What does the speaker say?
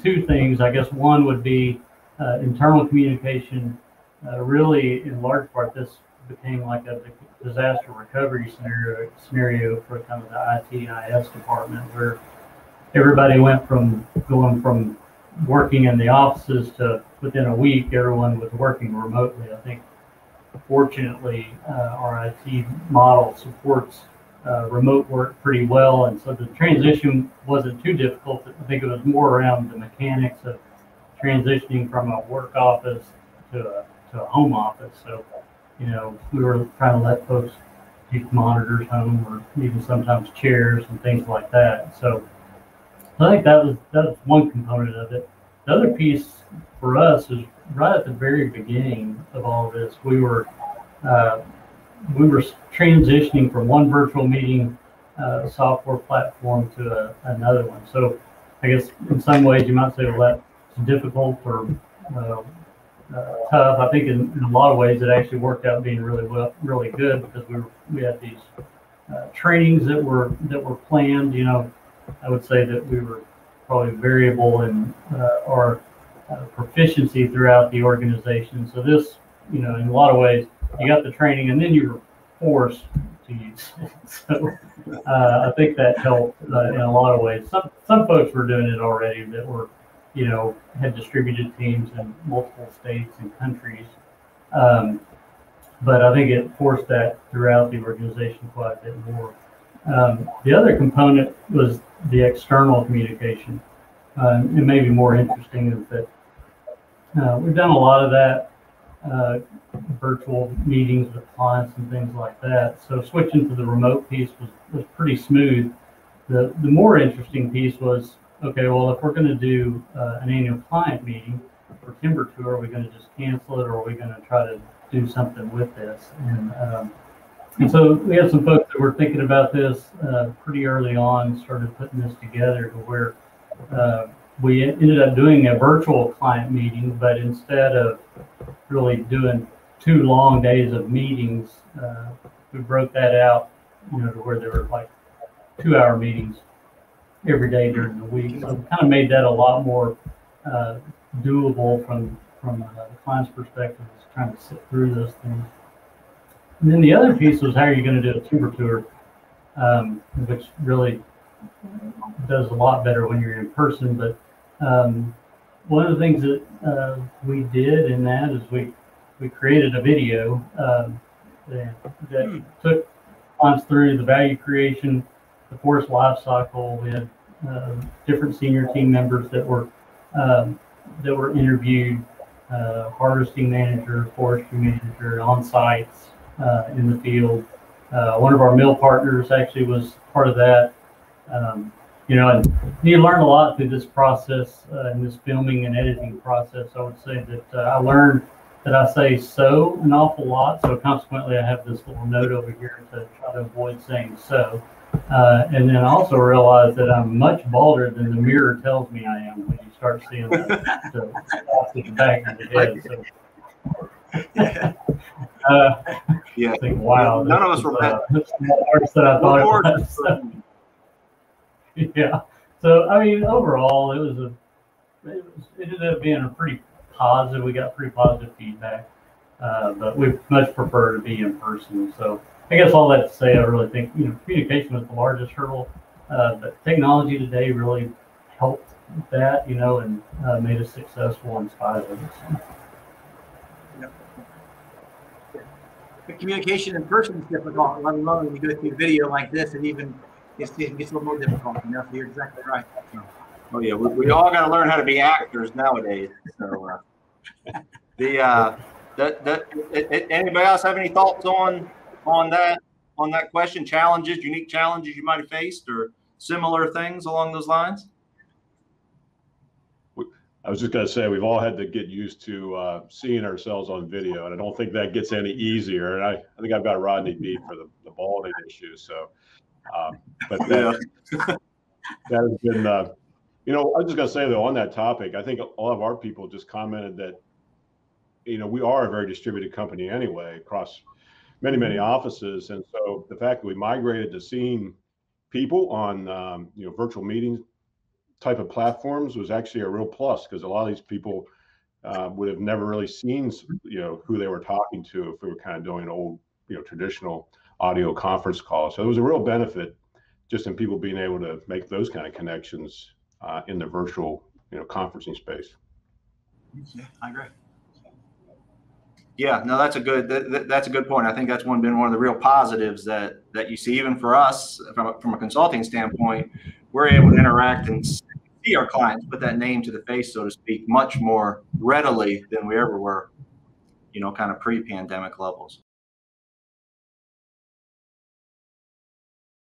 two things. I guess one would be internal communication. Really, in large part, this became like a disaster recovery scenario for kind of the IT and IS department, where everybody went from going from working in the offices to within a week, everyone was working remotely. I think, fortunately, our IT model supports remote work pretty well, and so the transition wasn't too difficult. I think it was more around the mechanics of transitioning from a work office to a home office. So, we were trying to let folks take monitors home, or even sometimes chairs and things like that. So I think that was one component of it. The other piece for us is right at the very beginning of all of this. Uh, we were transitioning from one virtual meeting software platform to another one. So I guess in some ways you might say, well, that's difficult or uh, tough. I think in a lot of ways it actually worked out being really good, because we had these trainings that were planned. I would say that we were probably variable in our proficiency throughout the organization. So this, in a lot of ways, you got the training and then you were forced to use it. So I think that helped in a lot of ways. Some folks were doing it already that were, had distributed teams in multiple states and countries. But I think it forced that throughout the organization quite a bit more. The other component was the external communication. It may be more interesting is that we've done a lot of that virtual meetings with clients and things like that. So switching to the remote piece was pretty smooth. The more interesting piece was, okay, well, if we're going to do an annual client meeting for Timber Tour, are we going to just cancel it, or are we going to try to do something with this? And so we had some folks that were thinking about this pretty early on, started putting this together to where we ended up doing a virtual client meeting, but instead of really doing 2 long days of meetings, we broke that out, to where there were like 2-hour meetings every day during the week. So we kind of made that a lot more doable from the client's perspective, is trying to sit through those things. And then the other piece was, how are you going to do a timber tour, which really does a lot better when you're in person. But one of the things that we did in that is we created a video that took clients through the value creation, the forest life cycle. We had different senior team members that were interviewed, harvesting manager, forestry manager, on sites in the field. One of our mill partners actually was part of that. And you learn a lot through this process, in this filming and editing process. I would say that I learned that I say "so" an awful lot, so consequently I have this little note over here to try to avoid saying "so." And then I also realized that I'm much balder than the mirror tells me I am when you start seeing the back of the head. So, yeah. I think, wow, none of us were worse than I thought it was. So, yeah. So I mean, overall, it ended up being a pretty positive. We got pretty positive feedback, but we much prefer to be in person. So I guess all that to say, I really think communication was the largest hurdle, but technology today really helped with that, and made us successful in spite of it. So. The communication in person is difficult, let alone when you go through video like this, it gets a little more difficult. So you're exactly right. Oh yeah, we all got to learn how to be actors nowadays. So anybody else have any thoughts on that question? Unique challenges you might have faced, or similar things along those lines? I was just going to say, we've all had to get used to seeing ourselves on video, and I don't think that gets any easier. And I think I've got Rodney beat for the balding issue. So, but that has been, I was just going to say, though, on that topic, I think a lot of our people just commented that, we are a very distributed company anyway across many, many offices. And so the fact that we migrated to seeing people on, virtual meetings type of platforms was actually a real plus, because a lot of these people would have never really seen, who they were talking to if we were kind of doing an old, traditional audio conference call. So it was a real benefit just in people being able to make those kind of connections in the virtual, conferencing space. Yeah, I agree. Yeah, no, that's a good point. I think that's been one of the real positives that you see, even for us from a consulting standpoint. We're able to interact and see our clients, put that name to the face, so to speak, much more readily than we ever were, kind of pre-pandemic levels.